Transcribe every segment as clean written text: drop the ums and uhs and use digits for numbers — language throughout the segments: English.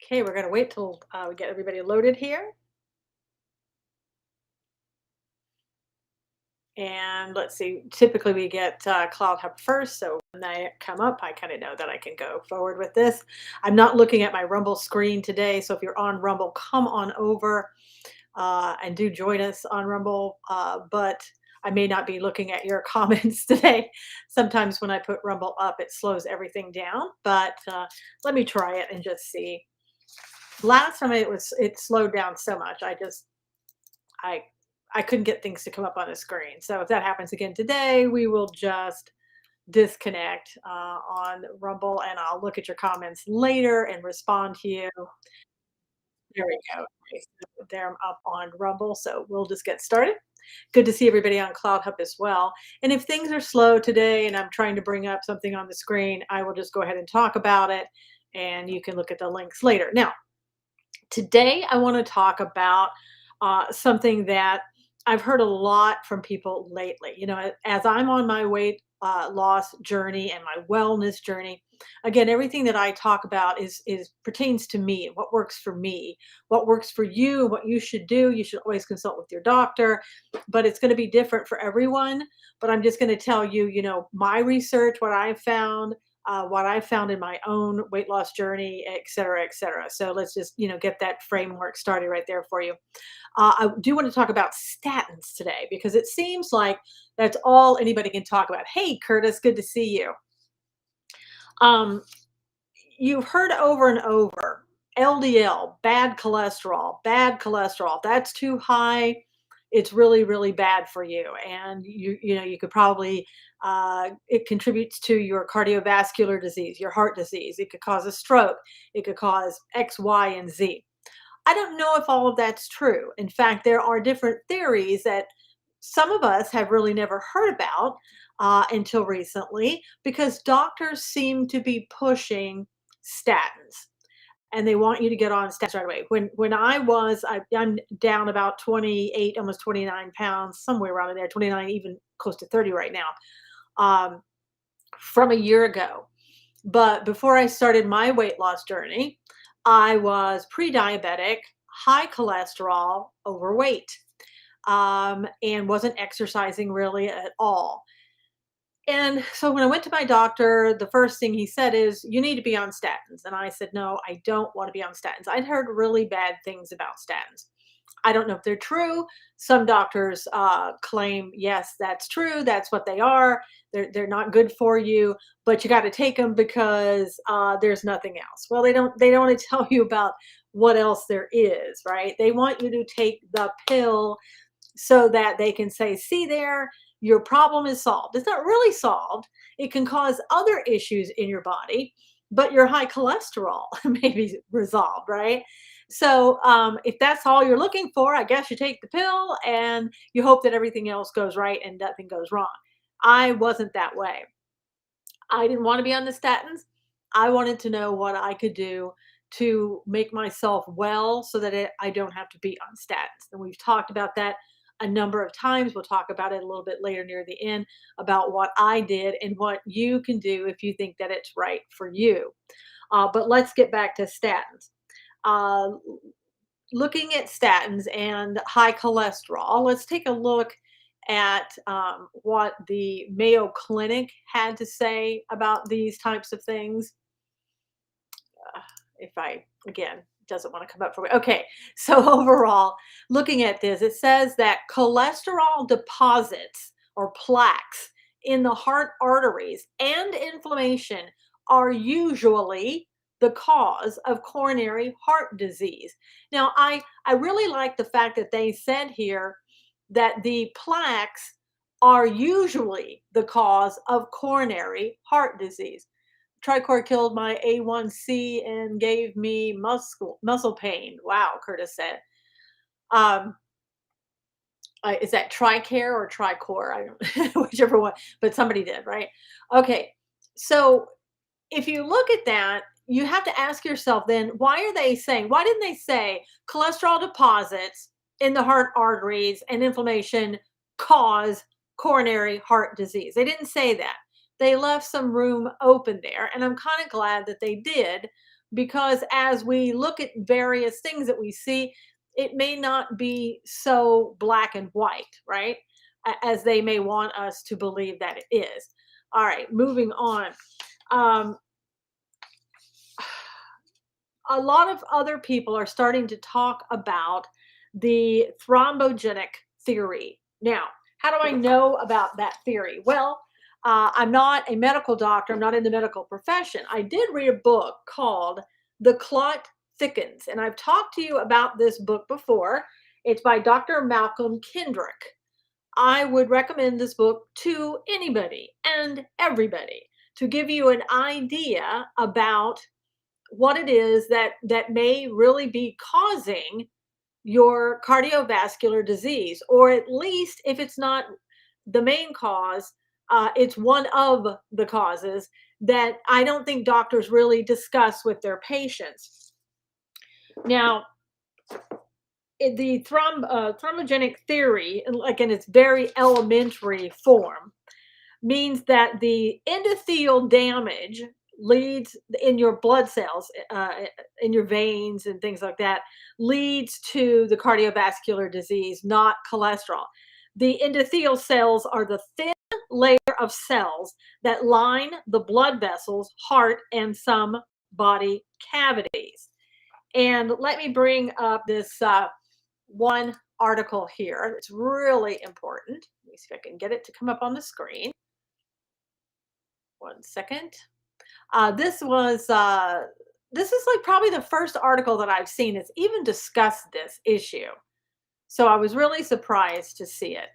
Okay, we're gonna wait till we get everybody loaded here. And let's see, typically we get Cloud Hub first. So when they come up, I kind of know that I can go forward with this. I'm not looking at my Rumble screen today. So if you're on Rumble, come on over and do join us on Rumble. But I may not be looking at your comments today. Sometimes when I put Rumble up, it slows everything down. But let me try it and just see. Last time it slowed down so much. I I couldn't get things to come up on the screen. So if that happens again today, we will just disconnect on Rumble, and I'll look at your comments later and respond to you. There we go. Okay, so there I'm up on Rumble, so we'll just get started. Good to see everybody on Cloud Hub as well. And if things are slow today and I'm trying to bring up something on the screen, I will just go ahead and talk about it, and you can look at the links later. Now, today, I want to talk about something that I've heard a lot from people lately. You know, as I'm on my weight loss journey and my wellness journey, again, everything that I talk about is pertains to me and what works for me, what works for you, what you should do. You should always consult with your doctor, but it's going to be different for everyone. But I'm just going to tell you, my research, what I found in my own weight loss journey, et cetera, et cetera. So let's just, get that framework started right there for you. I do want to talk about statins today because it seems like that's all anybody can talk about. Hey, Curtis, good to see you. Um, you've heard over and over LDL, bad cholesterol. That's too high. It's really, really bad for you. And you could probably, it contributes to your cardiovascular disease, your heart disease. It could cause a stroke. It could cause X, Y, and Z. I don't know if all of that's true. In fact, there are different theories that some of us have really never heard about until recently because doctors seem to be pushing statins and they want you to get on statins right away. I'm down about 28, almost 29 pounds, somewhere around in there, 29, even close to 30 right now, um, from a year ago. But before I started my weight loss journey, I was pre diabetic, high cholesterol, overweight, and wasn't exercising really at all. And so when I went to my doctor, the first thing he said is, "You need to be on statins." And I said, "No, I don't want to be on statins." I'd heard really bad things about statins. I don't know if they're true. Some doctors claim, yes, that's true. That's what they are. They're not good for you, but you got to take them because there's nothing else. Well, they don't want to tell you about what else there is, right? They want you to take the pill so that they can say, see there, your problem is solved. It's not really solved. It can cause other issues in your body, but your high cholesterol may be resolved, right? So if that's all you're looking for, I guess you take the pill and you hope that everything else goes right and nothing goes wrong. I wasn't that way. I didn't want to be on the statins. I wanted to know what I could do to make myself well so that I don't have to be on statins. And we've talked about that a number of times. We'll talk about it a little bit later near the end about what I did and what you can do if you think that it's right for you. But let's get back to statins. Uh, Looking at statins and high cholesterol, let's take a look at what the Mayo Clinic had to say about these types of things. If I, again, doesn't want to come up for me. Okay, so overall, looking at this, it says that cholesterol deposits or plaques in the heart arteries and inflammation are usually the cause of coronary heart disease. Now, I really like the fact that they said here that the plaques are usually the cause of coronary heart disease. Tricor killed my A1C and gave me muscle pain. Wow, Curtis said. Um, is that Tricare or Tricor? I don't whichever one, but somebody did, right? Okay. So if you look at that, you have to ask yourself then, why didn't they say cholesterol deposits in the heart arteries and inflammation cause coronary heart disease? They didn't say that. They left some room open there. And I'm kind of glad that they did because as we look at various things that we see, it may not be so black and white, right? As they may want us to believe that it is. All right, moving on. Um, a lot of other people are starting to talk about the thrombogenic theory. Now, how do I know about that theory? Well, I'm not a medical doctor, I'm not in the medical profession. I did read a book called The Clot Thickens, and I've talked to you about this book before. It's by Dr. Malcolm Kendrick. I would recommend this book to anybody and everybody to give you an idea about what it is that may really be causing your cardiovascular disease, or at least if it's not the main cause, it's one of the causes that I don't think doctors really discuss with their patients. Now, the thrombogenic theory, like in its very elementary form, means that the endothelial damage leads in your blood cells, in your veins and things like that, leads to the cardiovascular disease, not cholesterol. The endothelial cells are the thin layer of cells that line the blood vessels, heart, and some body cavities. And let me bring up this one article here. It's really important. Let me see if I can get it to come up on the screen. One second. This is like probably the first article that I've seen that's even discussed this issue. So I was really surprised to see it.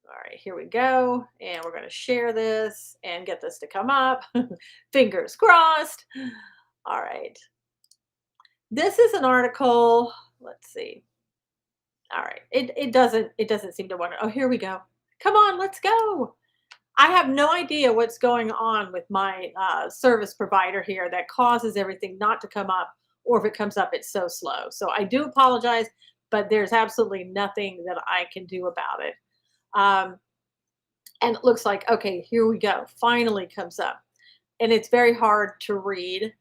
All right, here we go. And we're going to share this and get this to come up. Fingers crossed. All right. This is an article. Let's see. All right. It doesn't seem to want to. Oh, here we go. Come on, let's go. I have no idea what's going on with my service provider here that causes everything not to come up, or if it comes up, it's so slow. So I do apologize, but there's absolutely nothing that I can do about it. And it looks like, okay, here we go. Finally comes up. And it's very hard to read,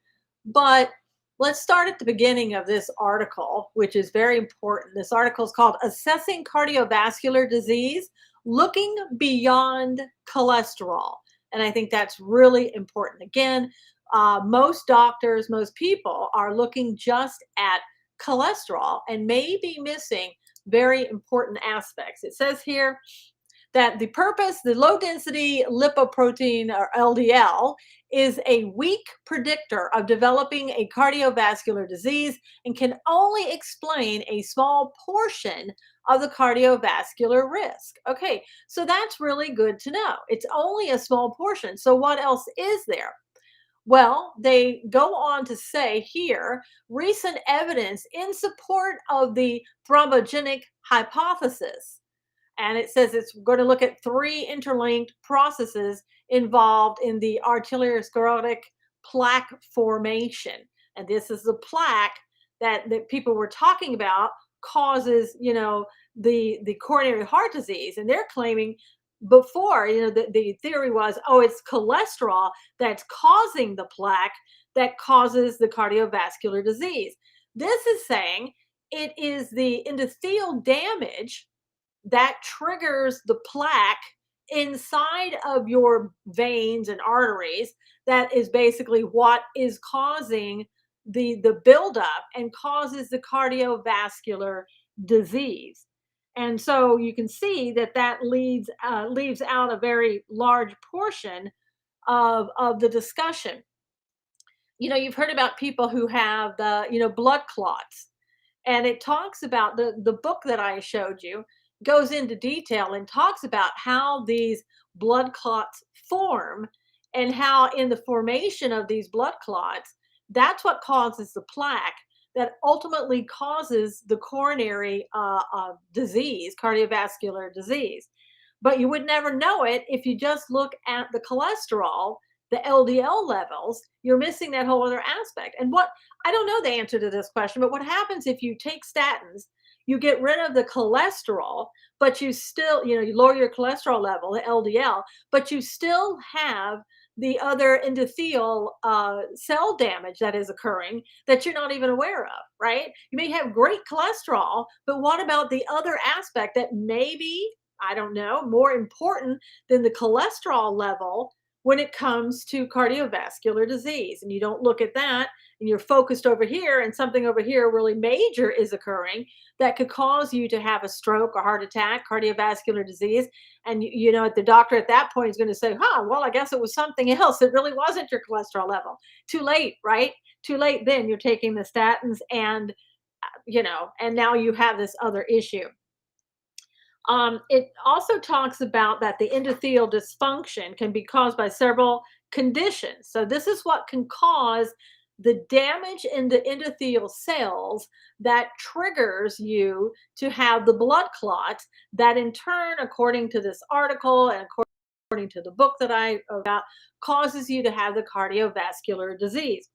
but let's start at the beginning of this article, which is very important. This article is called Assessing Cardiovascular Disease, Looking Beyond Cholesterol. And I think that's really important. Again, most doctors, most people are looking just at cholesterol and may be missing very important aspects. It says here that the low density lipoprotein, or LDL, is a weak predictor of developing a cardiovascular disease and can only explain a small portion of the cardiovascular risk. Okay, so that's really good to know. It's only a small portion. So what else is there? Well, they go on to say here, recent evidence in support of the thrombogenic hypothesis. And it says it's going to look at 3 interlinked processes involved in the arteriosclerotic plaque formation. And this is the plaque that people were talking about causes, the coronary heart disease. And they're claiming before, the theory was, oh, it's cholesterol that's causing the plaque that causes the cardiovascular disease. This is saying it is the endothelial damage that triggers the plaque inside of your veins and arteries. That is basically what is causing the buildup and causes the cardiovascular disease. And so you can see that leaves out a very large portion of the discussion. You've heard about people who have blood clots, and it talks about the book that I showed you goes into detail and talks about how these blood clots form, and how in the formation of these blood clots, that's what causes the plaque that ultimately causes the coronary disease, cardiovascular disease. But you would never know it if you just look at the cholesterol, the LDL levels. You're missing that whole other aspect. And I don't know the answer to this question, but what happens if you take statins, you get rid of the cholesterol, but you still, you lower your cholesterol level, the LDL, but you still have the other endothelial cell damage that is occurring that you're not even aware of, right? You may have great cholesterol, but what about the other aspect that maybe, I don't know, more important than the cholesterol level when it comes to cardiovascular disease? And you don't look at that and you're focused over here, and something over here really major is occurring that could cause you to have a stroke or heart attack, cardiovascular disease. And you know, the doctor at that point is going to say, huh, well, I guess it was something else. It really wasn't your cholesterol level. Too late, right? Too late. Then you're taking the statins, and you know, and now you have this other issue. It also talks about that the endothelial dysfunction can be caused by several conditions. So this is what can cause the damage in the endothelial cells that triggers you to have the blood clot that in turn, according to this article and according to the book that I about, causes you to have the cardiovascular disease.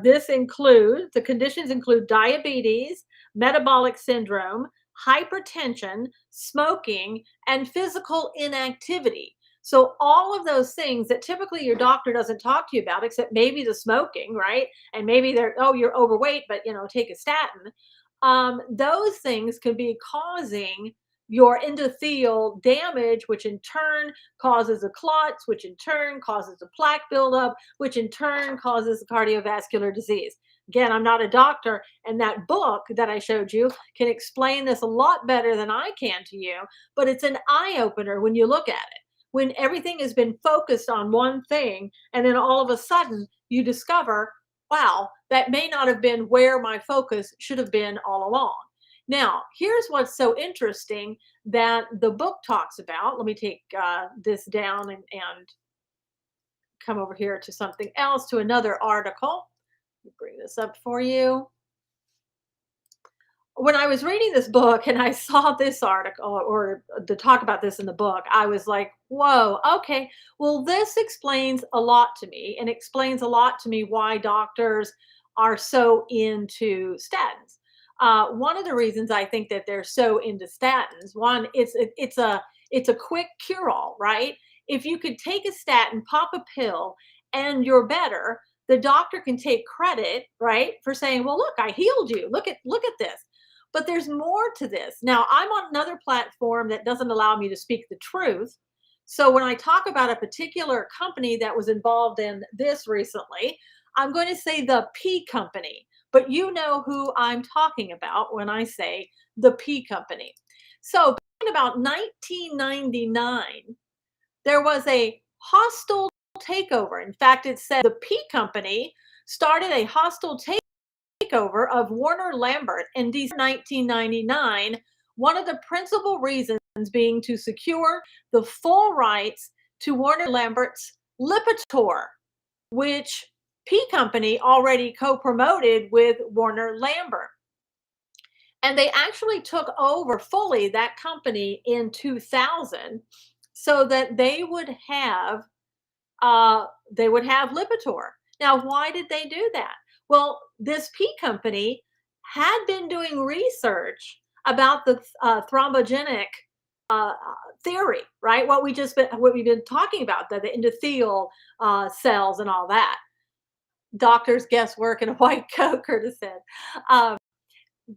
This includes, the conditions include diabetes, metabolic syndrome, hypertension, smoking, and physical inactivity. So all of those things that typically your doctor doesn't talk to you about, except maybe the smoking, right? And maybe they're, oh, you're overweight, but you know, take a statin. Those things could be causing your endothelial damage, which in turn causes the clots, which in turn causes the plaque buildup, which in turn causes cardiovascular disease. Again, I'm not a doctor, and that book that I showed you can explain this a lot better than I can to you, but it's an eye opener when you look at it. When everything has been focused on one thing, and then all of a sudden you discover, wow, that may not have been where my focus should have been all along. Now, here's what's so interesting that the book talks about. Let me take this down and come over here to something else, to another article. Let me bring this up for you. When I was reading this book and I saw this article or the talk about this in the book, I was like, whoa, okay. Well, this explains a lot to me, and explains a lot to me why doctors are so into statins. One of the reasons I think that they're so into statins, one, it's a quick cure all, right? If you could take a statin, pop a pill, and you're better, the doctor can take credit, right, for saying, well, look, I healed you. Look at this. But there's more to this. Now, I'm on another platform that doesn't allow me to speak the truth. So when I talk about a particular company that was involved in this recently, I'm going to say the P company. But you know who I'm talking about when I say the P company. So back in about 1999, there was a hostile takeover. In fact, it said the P company started a hostile takeover of Warner Lambert in December 1999, one of the principal reasons being to secure the full rights to Warner Lambert's Lipitor, which P Company already co-promoted with Warner Lambert. And they actually took over fully that company in 2000 so that they would have Lipitor. Now, why did they do that? Well, this P company had been doing research about the thrombogenic theory, right? What we've been talking about, the endothelial cells and all that. Doctor's guesswork in a white coat, Curtis said.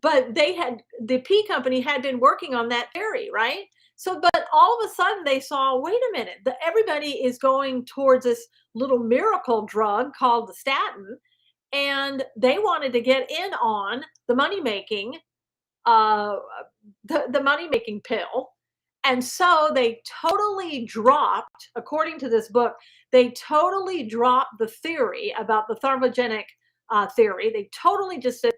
But the P company had been working on that theory, right? So, but all of a sudden they saw, wait a minute, everybody is going towards this little miracle drug called the statin, and they wanted to get in on the money making, uh, the money making pill. And so they totally dropped, according to this book, they totally dropped the theory about the thermogenic theory. They totally just said,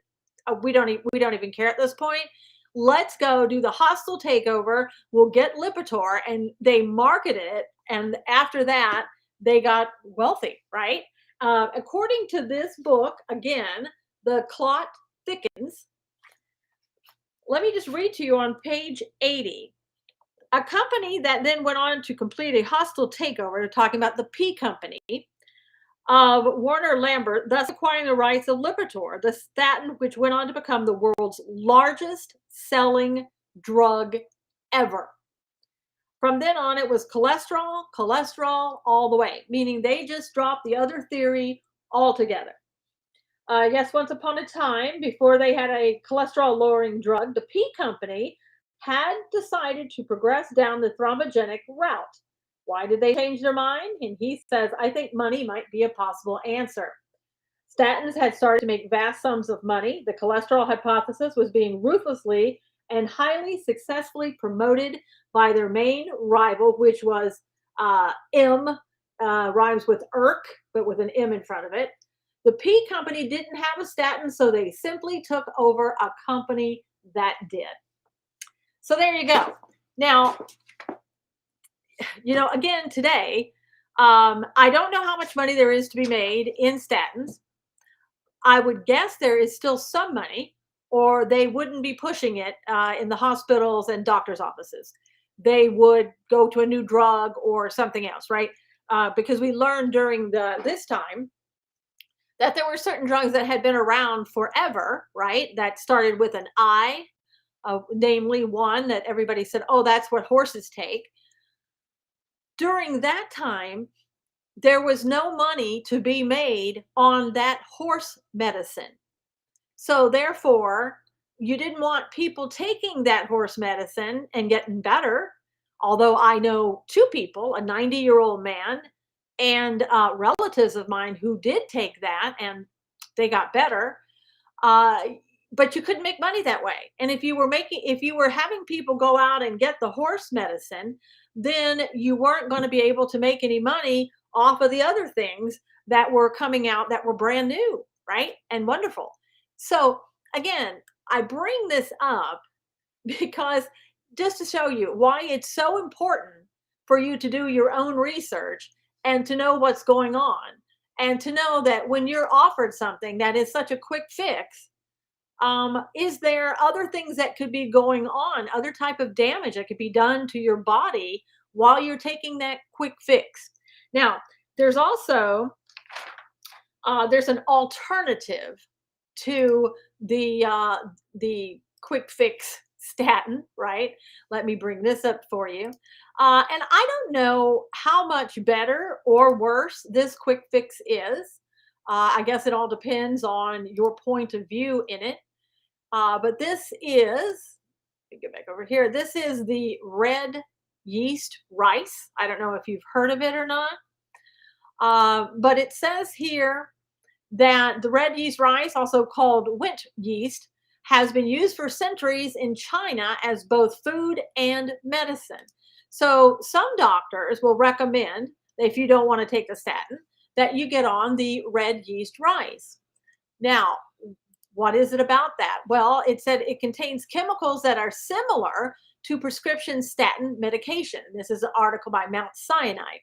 we don't even care at this point. Let's go do the hostile takeover. We'll get Lipitor, and they marketed it. And after that, they got wealthy, right? According to this book, again, the clot thickens. Let me just read to you on page 80. A company that then went on to complete a hostile takeover, talking about the P company of Warner Lambert, thus acquiring the rights of Lipitor, the statin, which went on to become the world's largest selling drug ever. From then on, it was cholesterol, cholesterol all the way, meaning they just dropped the other theory altogether. Yes, once upon a time, before they had a cholesterol lowering drug, the P company had decided to progress down the thrombogenic route. Why did they change their mind? And he says, I think money might be a possible answer. Statins had started to make vast sums of money. The cholesterol hypothesis was being ruthlessly and highly successfully promoted by their main rival, which was M, rhymes with IRK, but with an M in front of it. The P company didn't have a statin, so they simply took over a company that did. So there you go. Now, again, today, I don't know how much money there is to be made in statins. I would guess there is still some money, or they wouldn't be pushing it in the hospitals and doctors' offices. They would go to a new drug or something else, right? Because we learned during this time that there were certain drugs that had been around forever, right? That started with an I, namely one that everybody said, oh, that's what horses take. During that time, there was no money to be made on that horse medicine. So therefore, you didn't want people taking that horse medicine and getting better. Although I know two people, a 90-year-old man and relatives of mine who did take that and they got better. But you couldn't make money that way. And if you were having people go out and get the horse medicine, then you weren't going to be able to make any money off of the other things that were coming out that were brand new, right? And wonderful. So again, I bring this up because just to show you why it's so important for you to do your own research and to know what's going on, and to know that when you're offered something that is such a quick fix, is there other things that could be going on, other type of damage that could be done to your body while you're taking that quick fix? Now, there's also there's an alternative to the quick fix statin, right? Let me bring this up for you. And I don't know how much better or worse this quick fix is. I guess it all depends on your point of view in it. But this is, let me get back over here. This is the red yeast rice. I don't know if you've heard of it or not. But it says here that the red yeast rice, also called wheat yeast, has been used for centuries in China as both food and medicine. So some doctors will recommend that if you don't want to take the statin, that you get on the red yeast rice. Now, what is it about that? Well, it said it contains chemicals that are similar to prescription statin medication. This is an article by Mount Sinai.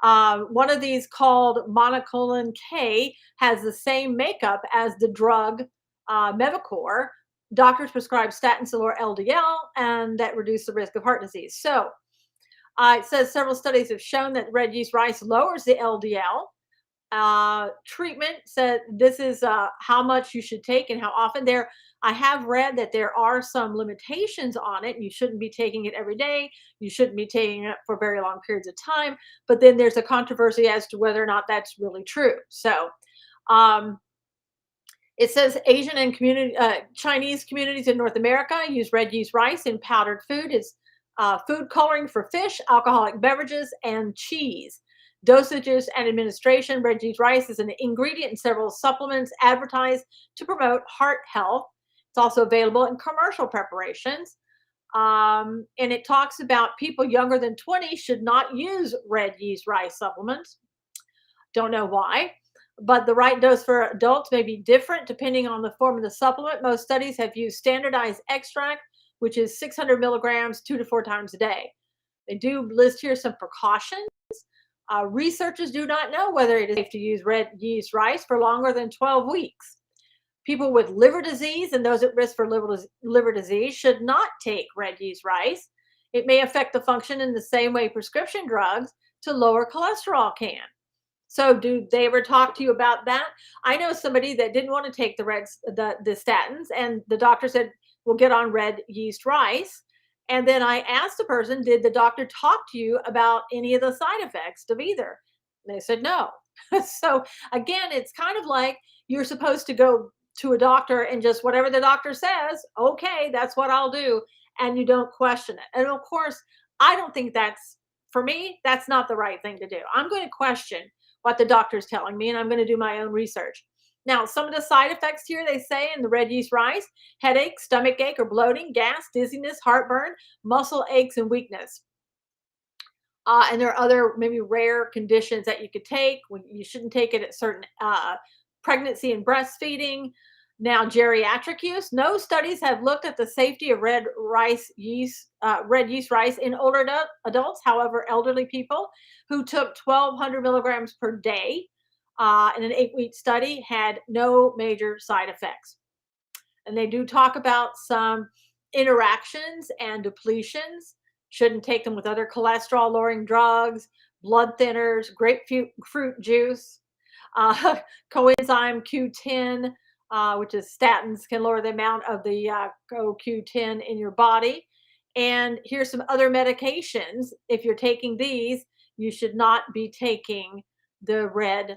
One of these, called monocolin K, has the same makeup as the drug Mevacor. Doctors prescribe statins to lower LDL, and that reduce the risk of heart disease. So it says several studies have shown that red yeast rice lowers the LDL. Treatment said this is how much you should take and how often. I have read that there are some limitations on it. You shouldn't be taking it every day. You shouldn't be taking it for very long periods of time. But then there's a controversy as to whether or not that's really true. So it says Asian and Chinese communities in North America use red yeast rice in powdered food as food coloring for fish, alcoholic beverages, and cheese. Dosages and administration. Red yeast rice is an ingredient in several supplements advertised to promote heart health. It's also available in commercial preparations. And it talks about people younger than 20 should not use red yeast rice supplements. Don't know why, but the right dose for adults may be different depending on the form of the supplement. Most studies have used standardized extract, which is 600 milligrams 2 to 4 times a day. They do list here some precautions. Researchers do not know whether it is safe to use red yeast rice for longer than 12 weeks. People with liver disease and those at risk for liver disease should not take red yeast rice. It may affect the function in the same way prescription drugs to lower cholesterol can. So do they ever talk to you about that? I know somebody that didn't want to take the statins, and the doctor said, well, get on red yeast rice. And then I asked the person, did the doctor talk to you about any of the side effects of either? And they said no. So again, it's kind of like you're supposed to go to a doctor and just whatever the doctor says, okay, that's what I'll do. And you don't question it. And of course, I don't think that's, for me, that's not the right thing to do. I'm going to question what the doctor's telling me and I'm going to do my own research. Now, some of the side effects here, they say in the red yeast rice: headache, stomach ache or bloating, gas, dizziness, heartburn, muscle aches, and weakness. And there are other maybe rare conditions that you could take when you shouldn't take it at certain pregnancy and breastfeeding. Now, geriatric use. No studies have looked at the safety of red yeast rice in older adults. However, elderly people who took 1,200 milligrams per day in an 8-week study had no major side effects. And they do talk about some interactions and depletions. Shouldn't take them with other cholesterol lowering drugs, blood thinners, grapefruit fruit juice, coenzyme Q10, which is statins, can lower the amount of the CoQ10 in your body. And here's some other medications. If you're taking these, you should not be taking the red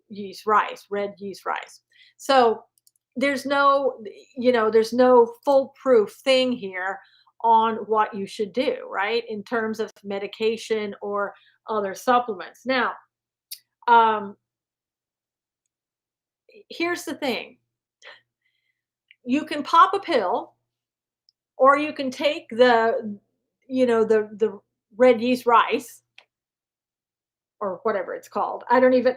yeast rice. So there's no, there's no foolproof thing here on what you should do, right? In terms of medication or other supplements. Now, um, here's the thing. You can pop a pill or you can take the red yeast rice or whatever it's called. I don't even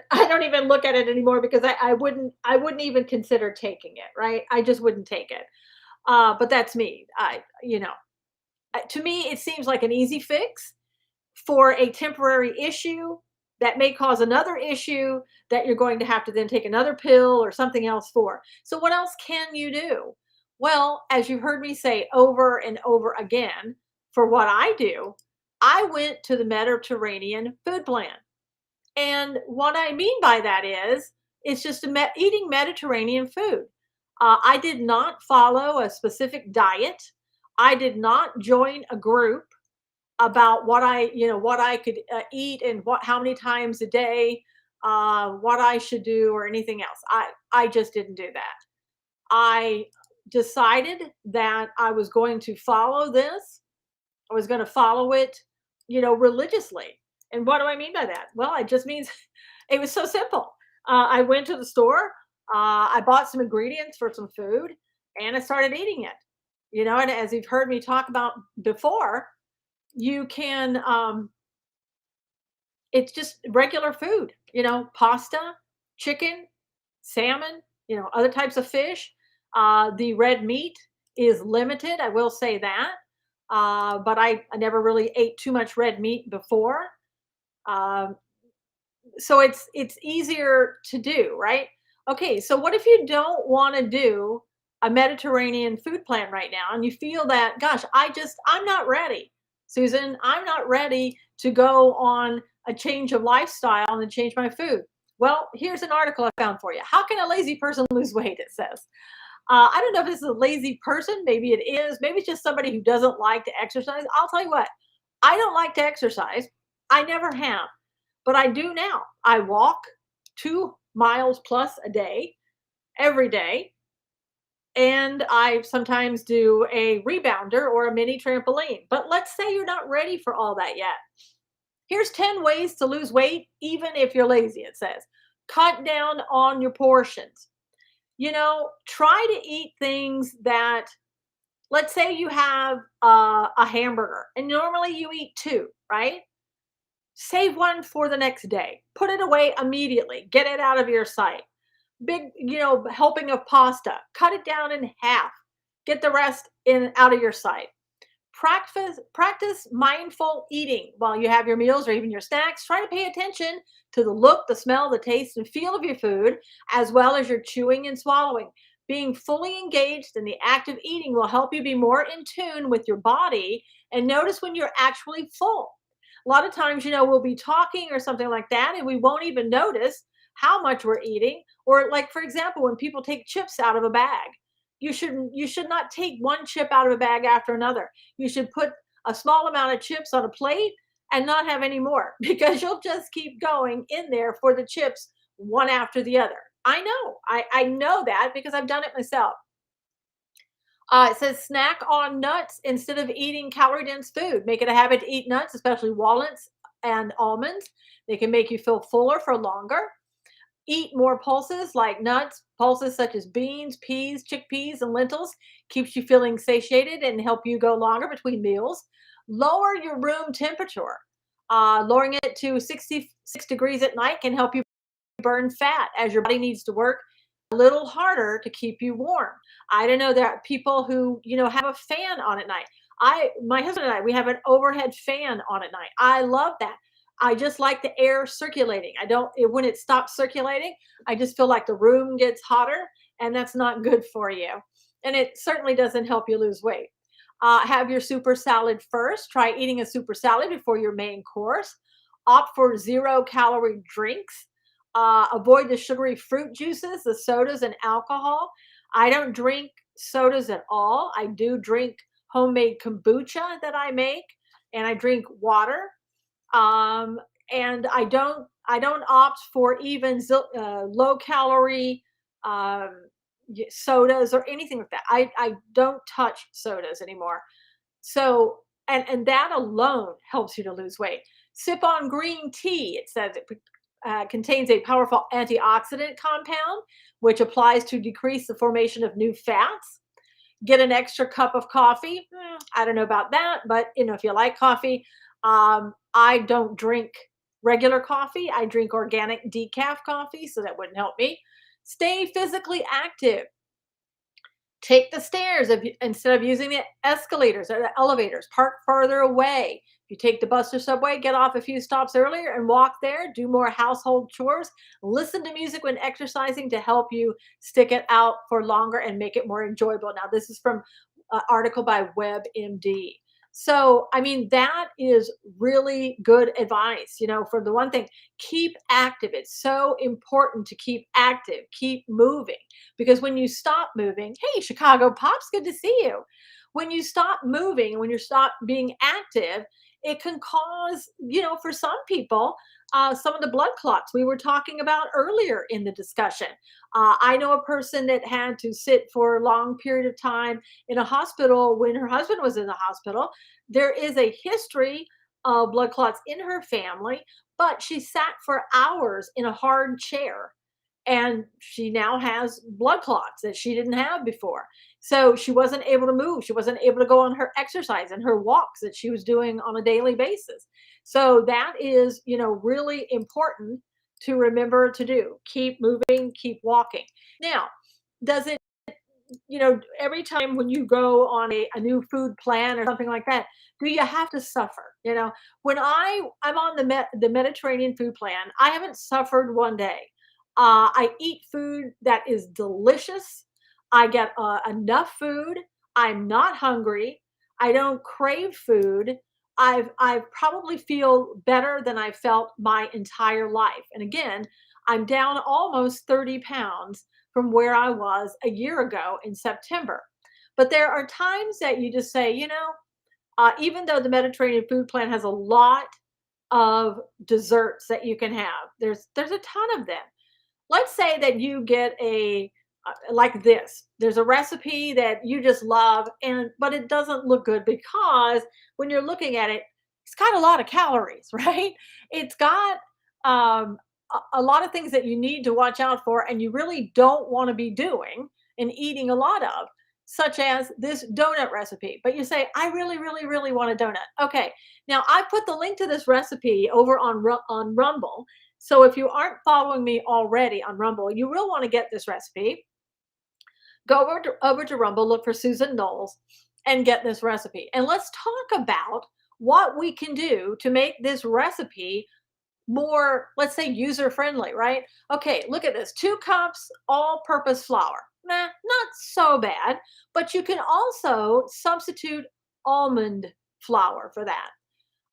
look at it anymore because I wouldn't even consider taking it, right? I just wouldn't take it. But that's me. To me, it seems like an easy fix for a temporary issue that may cause another issue that you're going to have to then take another pill or something else for. So, what else can you do? Well, as you've heard me say over and over again, for what I do, I went to the Mediterranean food plan. And what I mean by that is, it's just eating Mediterranean food. I did not follow a specific diet. I did not join a group about what I could eat and how many times a day, what I should do or anything else. I just didn't do that. I decided that I was going to follow this. I was going to follow it, religiously. And what do I mean by that? Well, it just means it was so simple. I went to the store, I bought some ingredients for some food, and I started eating it. And as you've heard me talk about before, you can, it's just regular food, pasta, chicken, salmon, other types of fish. The red meat is limited, I will say that. But I never really ate too much red meat before. Um, so it's easier to do, right? Okay, so what if you don't want to do a Mediterranean food plan right now and you feel that, gosh, I'm not ready. Susan, I'm not ready to go on a change of lifestyle and change my food. Well, here's an article I found for you. How can a lazy person lose weight? It says. I don't know if this is a lazy person. Maybe it is. Maybe it's just somebody who doesn't like to exercise. I'll tell you what, I don't like to exercise. I never have, but I do now. I walk 2 miles plus a day, every day. And I sometimes do a rebounder or a mini trampoline. But let's say you're not ready for all that yet. Here's 10 ways to lose weight, even if you're lazy, it says. Cut down on your portions. Try to eat things that, let's say you have a hamburger and normally you eat two, right? Save one for the next day. Put it away immediately. Get it out of your sight. Big, helping of pasta. Cut it down in half. Get the rest out of your sight. Practice mindful eating while you have your meals or even your snacks. Try to pay attention to the look, the smell, the taste, and feel of your food, as well as your chewing and swallowing. Being fully engaged in the act of eating will help you be more in tune with your body and notice when you're actually full. A lot of times, we'll be talking or something like that, and we won't even notice how much we're eating. Or, like, for example, when people take chips out of a bag, You should not take one chip out of a bag after another. You should put a small amount of chips on a plate and not have any more because you'll just keep going in there for the chips one after the other. I know. I know that because I've done it myself. It says snack on nuts instead of eating calorie dense food. Make it a habit to eat nuts, especially walnuts and almonds. They can make you feel fuller for longer. Eat more pulses like nuts, pulses such as beans, peas, chickpeas, and lentils keeps you feeling satiated and help you go longer between meals. Lower your room temperature. Lowering it to 66 degrees at night can help you burn fat as your body needs to work a little harder to keep you warm. I don't know, there are people who, have a fan on at night. My husband and I, we have an overhead fan on at night. I love that. I just like the air circulating. I don't, when it stops circulating, I just feel like the room gets hotter and that's not good for you. And it certainly doesn't help you lose weight. Have your super salad first. Try eating a super salad before your main course. Opt for 0-calorie drinks. Avoid the sugary fruit juices, the sodas, and alcohol. I don't drink sodas at all. I do drink homemade kombucha that I make, and I drink water. Um, and I don't opt for even low calorie sodas or anything like that. I don't touch sodas anymore. So, and that alone helps you to lose weight. Sip on green tea. It says it contains a powerful antioxidant compound, which applies to decrease the formation of new fats. Get an extra cup of coffee. I don't know about that, but if you like coffee, I don't drink regular coffee. I drink organic decaf coffee, so that wouldn't help me. Stay physically active. Take the stairs instead of using the escalators or the elevators. Park farther away. If you take the bus or subway, get off a few stops earlier and walk there. Do more household chores. Listen to music when exercising to help you stick it out for longer and make it more enjoyable. Now, this is from an article by WebMD. So, I mean, that is really good advice. For the one thing, keep active. It's so important to keep active, keep moving. Because when you stop moving, hey, Chicago Pops, good to see you. When you stop moving, when you stop being active, it can cause, for some people, some of the blood clots we were talking about earlier in the discussion. I know a person that had to sit for a long period of time in a hospital when her husband was in the hospital. There is a history of blood clots in her family, but she sat for hours in a hard chair and she now has blood clots that she didn't have before. So she wasn't able to move. She wasn't able to go on her exercise and her walks that she was doing on a daily basis. So that is, really important to remember to do. Keep moving, keep walking. Now, does it, every time when you go on a new food plan or something like that, do you have to suffer? When I'm on the Mediterranean food plan, I haven't suffered one day. I eat food that is delicious. I get enough food. I'm not hungry. I don't crave food. I probably feel better than I felt my entire life. And again, I'm down almost 30 pounds from where I was a year ago in September. But there are times that you just say, even though the Mediterranean food plan has a lot of desserts that you can have, there's a ton of them. Let's say that you get a like this. There's a recipe that you just love, but it doesn't look good because when you're looking at it, it's got a lot of calories, right? It's got a lot of things that you need to watch out for, and you really don't want to be doing and eating a lot of, such as this donut recipe. But you say, I really, really, really want a donut. Okay, now I put the link to this recipe over on Rumble. So if you aren't following me already on Rumble, you will want to get this recipe. Go over to Rumble, look for Susan Knowles, and get this recipe. And let's talk about what we can do to make this recipe more, let's say, user friendly, right? Okay, look at this. 2 cups all purpose flour. Nah, not so bad, but you can also substitute almond flour for that.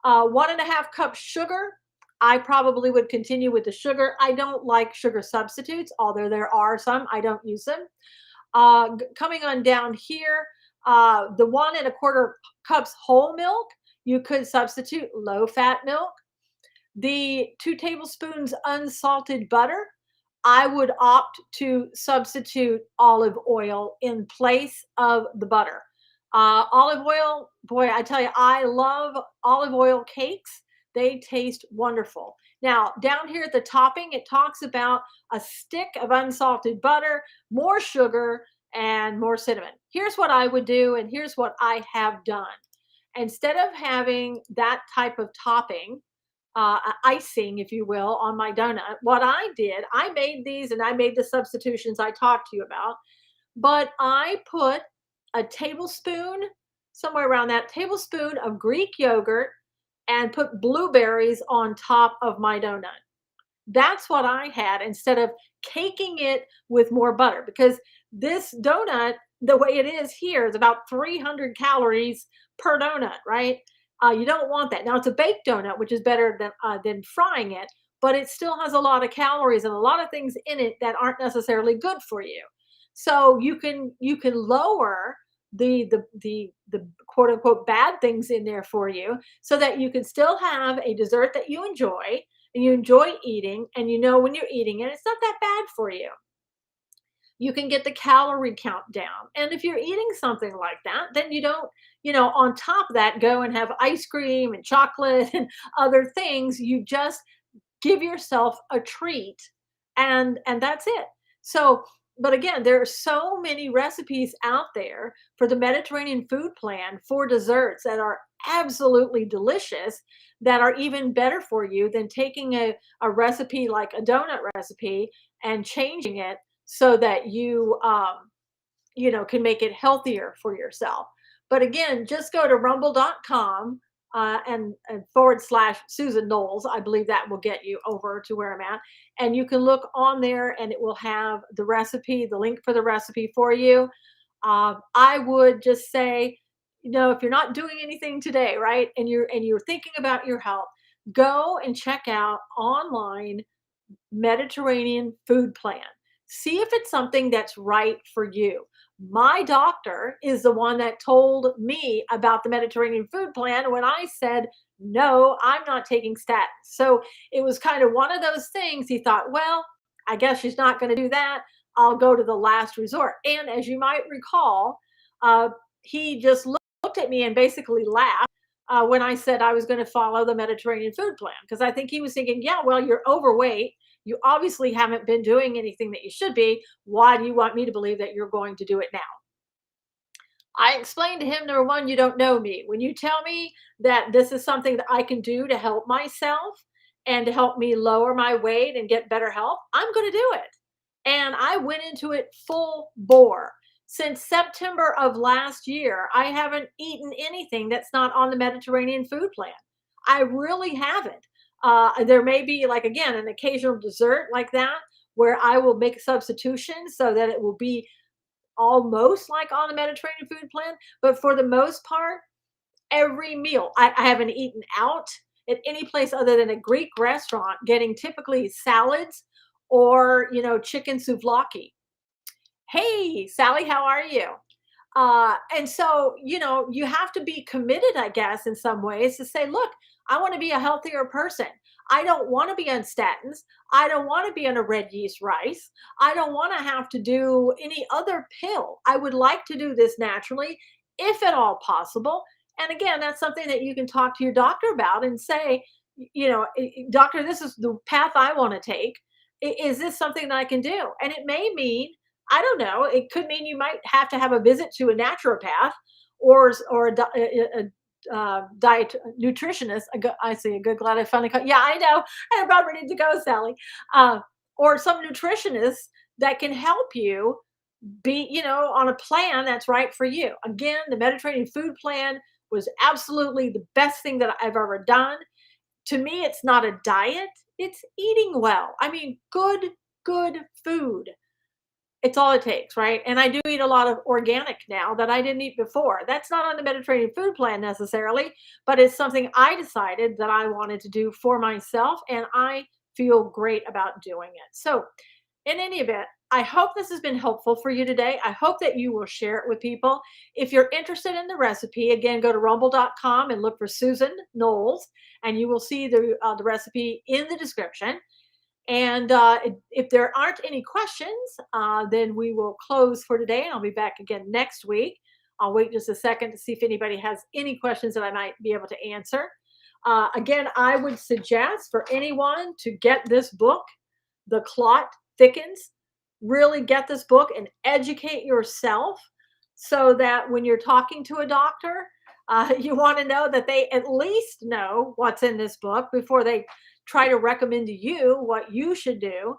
1.5 cups sugar. I probably would continue with the sugar. I don't like sugar substitutes, although there are some. I don't use them. Coming on down here, the 1 1/4 cups whole milk, you could substitute low fat milk. The 2 tablespoons unsalted butter, I would opt to substitute olive oil in place of the butter. Olive oil, boy, I tell you, I love olive oil cakes. They taste wonderful. Now, down here at the topping, it talks about a stick of unsalted butter, more sugar, and more cinnamon. Here's what I would do, and here's what I have done. Instead of having that type of topping, icing, if you will, on my donut. What I did, I made these and I made the substitutions I talked to you about, but I put a tablespoon, somewhere around that tablespoon of Greek yogurt and put blueberries on top of my donut. That's what I had instead of caking it with more butter because this donut, the way it is here, is about 300 calories per donut, right? You don't want that. Now it's a baked donut, which is better than frying it, but it still has a lot of calories and a lot of things in it that aren't necessarily good for you. So you can lower the quote unquote bad things in there for you so that you can still have a dessert that you enjoy and you enjoy eating and you know when you're eating it, it's not that bad for you. You can get the calorie count down. And if you're eating something like that, then you don't, on top of that, go and have ice cream and chocolate and other things. You just give yourself a treat and that's it. So, but again, there are so many recipes out there for the Mediterranean food plan for desserts that are absolutely delicious that are even better for you than taking a recipe like a donut recipe and changing it so that you can make it healthier for yourself. But again, just go to rumble.com and / Susan Knowles. I believe that will get you over to where I'm at. And you can look on there and it will have the recipe, the link for the recipe for you. I would just say, if you're not doing anything today, right, and you're thinking about your health, go and check out online Mediterranean food plan. See if it's something that's right for you. My doctor is the one that told me about the Mediterranean food plan when I said, no, I'm not taking statins. So it was kind of one of those things. He thought, well, I guess she's not going to do that. I'll go to the last resort. And as you might recall, he just looked at me and basically laughed when I said I was going to follow the Mediterranean food plan because I think he was thinking, yeah, well, you're overweight. You obviously haven't been doing anything that you should be. Why do you want me to believe that you're going to do it now? I explained to him, number one, you don't know me. When you tell me that this is something that I can do to help myself and to help me lower my weight and get better health, I'm going to do it. And I went into it full bore. Since September of last year, I haven't eaten anything that's not on the Mediterranean food plan. I really haven't. There may be, like, again, an occasional dessert like that where I will make substitutions so that it will be almost like on the Mediterranean food plan. But for the most part, every meal, I haven't eaten out at any place other than a Greek restaurant, getting typically salads or, chicken souvlaki. Hey, Sally, how are you? And so, you have to be committed, I guess, in some ways to say, look, I want to be a healthier person. I don't want to be on statins. I don't want to be on a red yeast rice. I don't want to have to do any other pill. I would like to do this naturally, if at all possible. And again, that's something that you can talk to your doctor about and say, doctor, this is the path I want to take. Is this something that I can do? And it may mean, I don't know. It could mean you might have to have a visit to a naturopath or a diet nutritionist. I see a good. Glad I finally caught. Yeah, I know. I'm about ready to go, Sally. Uh, or some nutritionist that can help you be, on a plan that's right for you. Again, the Mediterranean food plan was absolutely the best thing that I've ever done. To me, it's not a diet. It's eating well. I mean, good food. It's all it takes, right? And I do eat a lot of organic now that I didn't eat before. That's not on the Mediterranean food plan necessarily, but it's something I decided that I wanted to do for myself, and I feel great about doing it. So, in any event, I hope this has been helpful for you today. I hope that you will share it with people. If you're interested in the recipe, again, go to rumble.com and look for Susan Knowles, and you will see the recipe in the description. And if there aren't any questions, then we will close for today, and I'll be back again next week. I'll wait just a second to see if anybody has any questions that I might be able to answer. Again, I would suggest for anyone to get this book, The Clot Thickens. Really get this book and educate yourself so that when you're talking to a doctor, you want to know that they at least know what's in this book before they try to recommend to you what you should do.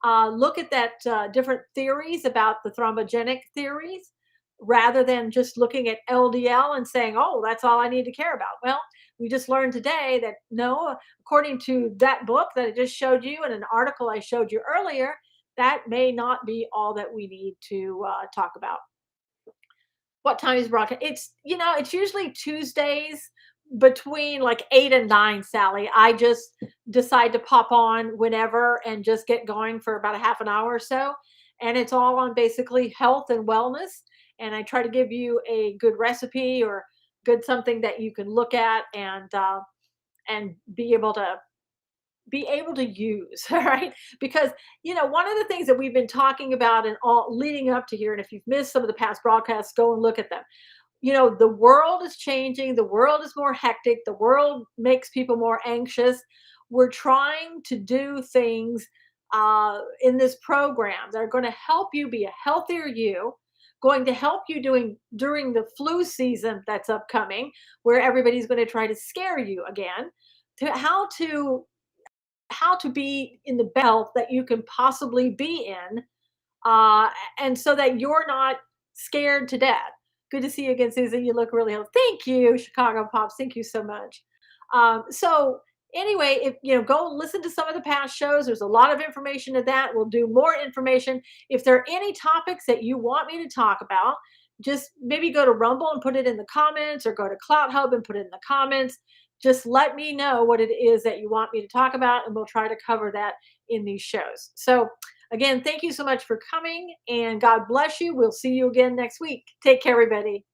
Look at that different theories about the thrombogenic theories rather than just looking at LDL and saying, oh, that's all I need to care about. Well, we just learned today that no, according to that book that I just showed you and an article I showed you earlier, that may not be all that we need to talk about. What time is broadcast? It's usually Tuesdays between like 8 and 9, Sally. I just decide to pop on whenever and just get going for about a half an hour or so. And it's all on basically health and wellness. And I try to give you a good recipe or good something that you can look at and be able to use, all right? Because, one of the things that we've been talking about and all leading up to here, and if you've missed some of the past broadcasts, go and look at them. The world is changing, the world is more hectic, the world makes people more anxious. We're trying to do things in this program that are going to help you be a healthier you, going to help you doing during the flu season that's upcoming, where everybody's going to try to scare you again, to how to be in the belt that you can possibly be in, uh, and so that you're not scared to death. Good to see you again, Susan. You look really healthy. Thank you, Chicago Pops. Thank you so much. So anyway, if go listen to some of the past shows. There's a lot of information in that. We'll do more information. If there are any topics that you want me to talk about, just maybe go to Rumble and put it in the comments, or go to Cloud Hub and put it in the comments. Just let me know what it is that you want me to talk about, and we'll try to cover that in these shows. So again, thank you so much for coming, and God bless you. We'll see you again next week. Take care, everybody.